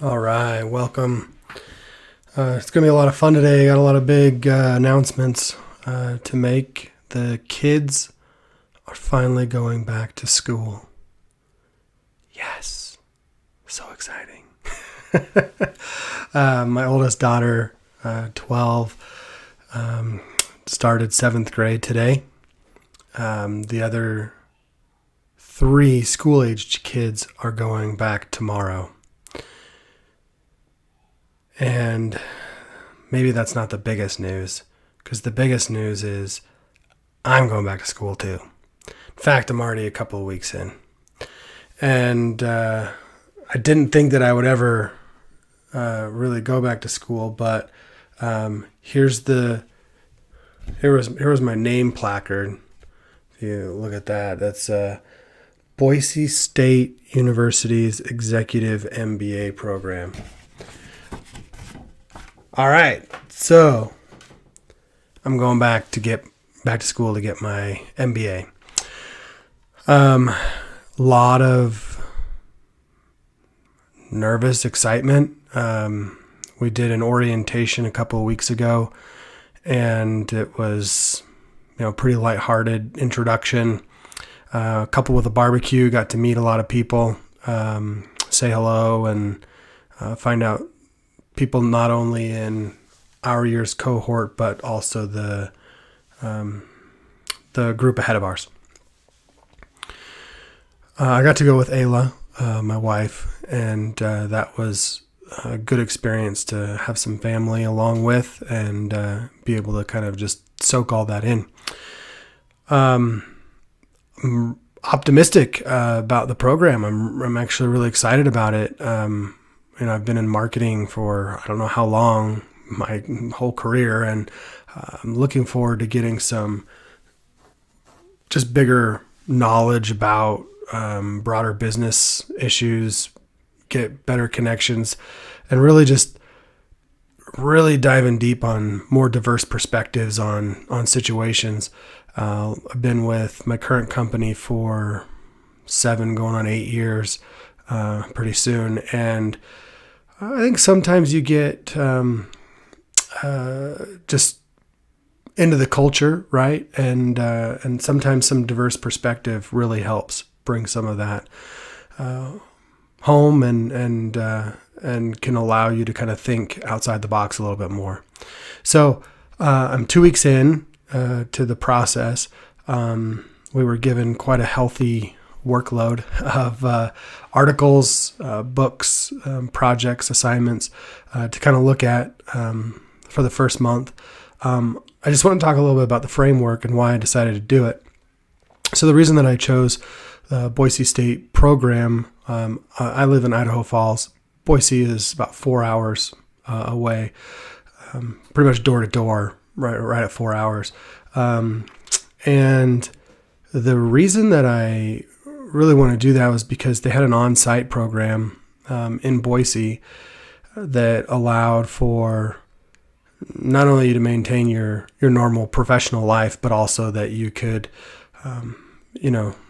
All right, welcome. It's going to be a lot of fun today. Got a lot of big announcements to make. The kids are finally going back to school. Yes, so exciting. My oldest daughter, 12, started seventh grade today. The other three school-aged kids are going back tomorrow. And maybe that's not the biggest news, because the biggest news is I'm going back to school too. In fact, I'm already a couple of weeks in. And I didn't think that I would ever really go back to school, but here was my name placard. If you look at that, that's Boise State University's Executive MBA program. All right, so I'm going back to school to get my MBA. Lot of nervous excitement. We did an orientation a couple of weeks ago, and it was, pretty lighthearted introduction. Coupled with a barbecue, got to meet a lot of people, say hello, and find out people not only in our year's cohort, but also the group ahead of ours. I got to go with Ayla, my wife, and that was a good experience to have some family along with and be able to kind of just soak all that in. I'm optimistic about the program. I'm actually really excited about it. I've been in marketing for I don't know how long, my whole career, and I'm looking forward to getting some just bigger knowledge about broader business issues, get better connections, and really diving deep on more diverse perspectives on situations. I've been with my current company for 7 going on 8 years pretty soon, and I think sometimes you get just into the culture, right? And sometimes some diverse perspective really helps bring some of that home and can allow you to kind of think outside the box a little bit more. So I'm 2 weeks in to the process. We were given quite a healthy workload of articles, books, projects, assignments to kind of look at for the first month. I just want to talk a little bit about the framework and why I decided to do it. So the reason that I chose the Boise State program, I live in Idaho Falls. Boise is about 4 hours away, pretty much door to door, right at 4 hours. And the reason that I really want to do that was because they had an on-site program in Boise that allowed for not only to maintain your normal professional life, but also that you could,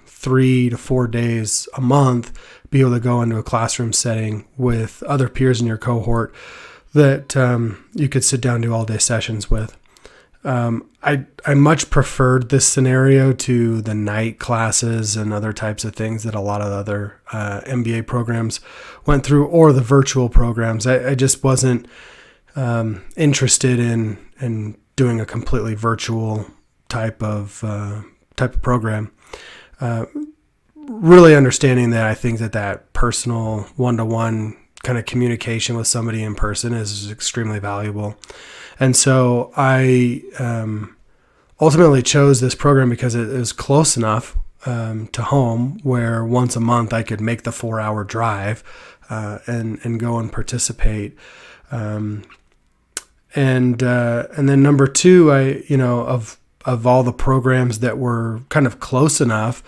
3 to 4 days a month, be able to go into a classroom setting with other peers in your cohort that you could sit down and do all-day sessions with. I much preferred this scenario to the night classes and other types of things that a lot of other MBA programs went through, or the virtual programs. I just wasn't interested in doing a completely virtual type of program. Really understanding that I think that personal one-to-one kind of communication with somebody in person is extremely valuable. And so I ultimately chose this program because it is close enough to home where once a month I could make the 4-hour drive and go and participate. And then number two, of all the programs that were kind of close enough,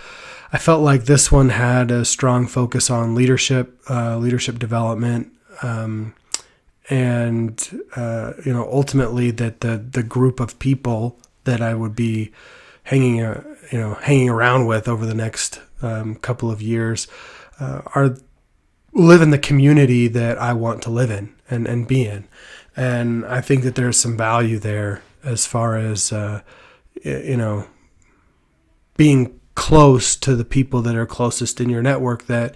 I felt like this one had a strong focus on leadership development, and ultimately that the group of people that I would be hanging around with over the next couple of years are live in the community that I want to live in and be in. And I think that there's some value there as far as, being close to the people that are closest in your network that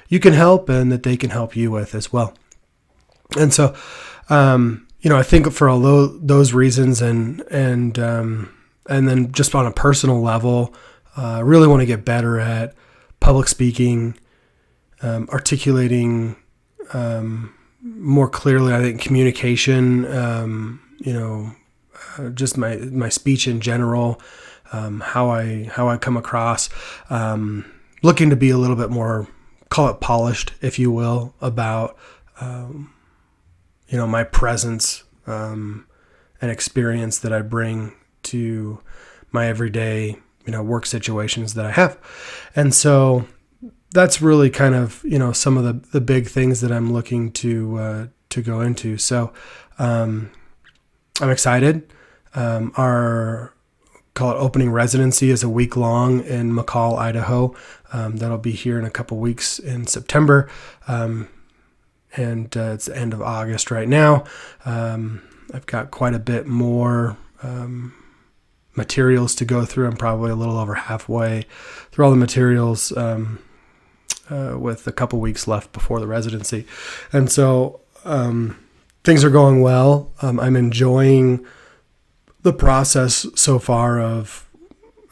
you can help and that they can help you with as well. And so, I think for all those reasons and then just on a personal level, I really want to get better at public speaking, articulating more clearly, I think communication, just my speech in general, how I come across, looking to be a little bit more, call it polished, if you will, about, my presence and experience that I bring to my everyday, work situations that I have. And so that's really kind of, some of the big things that I'm looking to go into. So I'm excited. Our call it opening residency is a week long in McCall, Idaho. That'll be here in a couple weeks in September. And it's the end of August right now. I've got quite a bit more materials to go through. I'm probably a little over halfway through all the materials with a couple weeks left before the residency. And so things are going well. I'm enjoying the process so far of,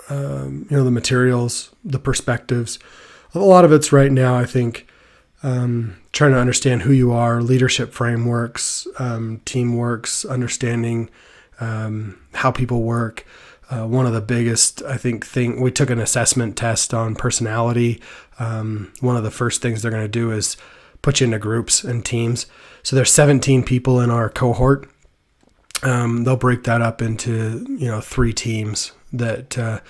the materials, the perspectives. A lot of it's right now, I think, trying to understand who you are, leadership frameworks, teamworks, understanding how people work. One of the biggest, I think, we took an assessment test on personality. One of the first things they're going to do is put you into groups and teams. So there's 17 people in our cohort. They'll break that up into, 3 teams that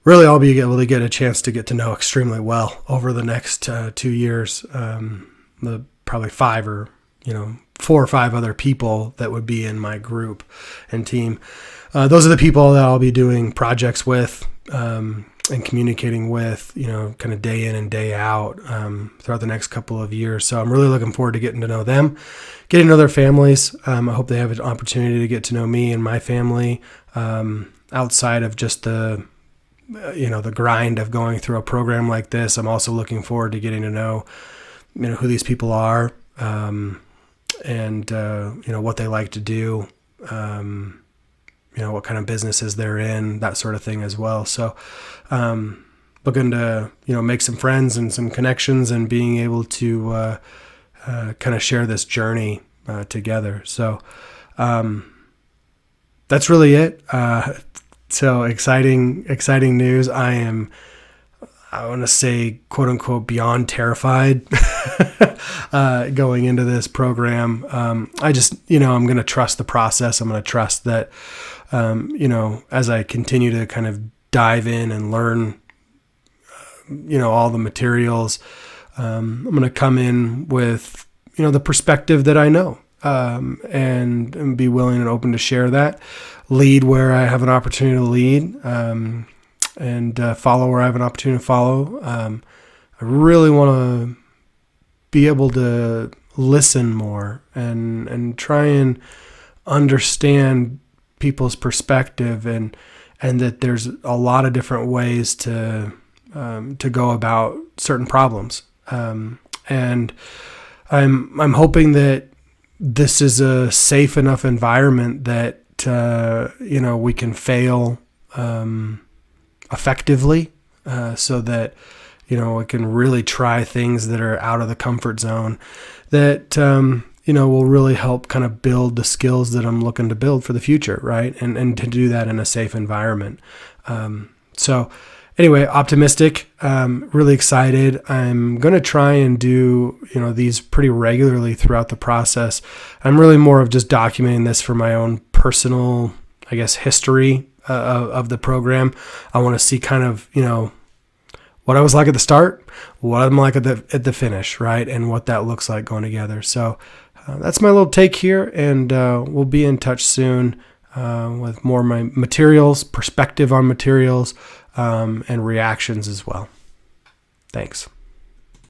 really I'll be able to get a chance to get to know extremely well over the next 2 years. Probably 5 or, 4 or 5 other people that would be in my group and team. Those are the people that I'll be doing projects with and communicating with, kind of day in and day out throughout the next couple of years. So I'm really looking forward to getting to know them, getting to know their families. I hope they have an opportunity to get to know me and my family outside of just the grind of going through a program like this. I'm also looking forward to getting to know, who these people are and, what they like to do, what kind of businesses they're in, that sort of thing as well. So looking to, make some friends and some connections and being able to kind of share this journey together. So that's really it. So exciting news. I want to say, quote unquote, beyond terrified going into this program. I just, I'm going to trust the process. I'm going to trust that, as I continue to kind of dive in and learn, all the materials, I'm going to come in with, the perspective that I know, and be willing and open to share that, lead where I have an opportunity to lead, and follow where I have an opportunity to follow. I really want to be able to listen more and try and understand people's perspective and that there's a lot of different ways to go about certain problems. And I'm hoping that this is a safe enough environment that we can fail effectively, so that we can really try things that are out of the comfort zone that will really help kind of build the skills that I'm looking to build for the future, right? And to do that in a safe environment. So anyway, optimistic, really excited. I'm going to try and do, these pretty regularly throughout the process. I'm really more of just documenting this for my own personal, I guess, history of the program. I want to see kind of, what I was like at the start, what I'm like at the finish, right? And what that looks like going together. So that's my little take here, and we'll be in touch soon with more of my materials, perspective on materials, and reactions as well. Thanks.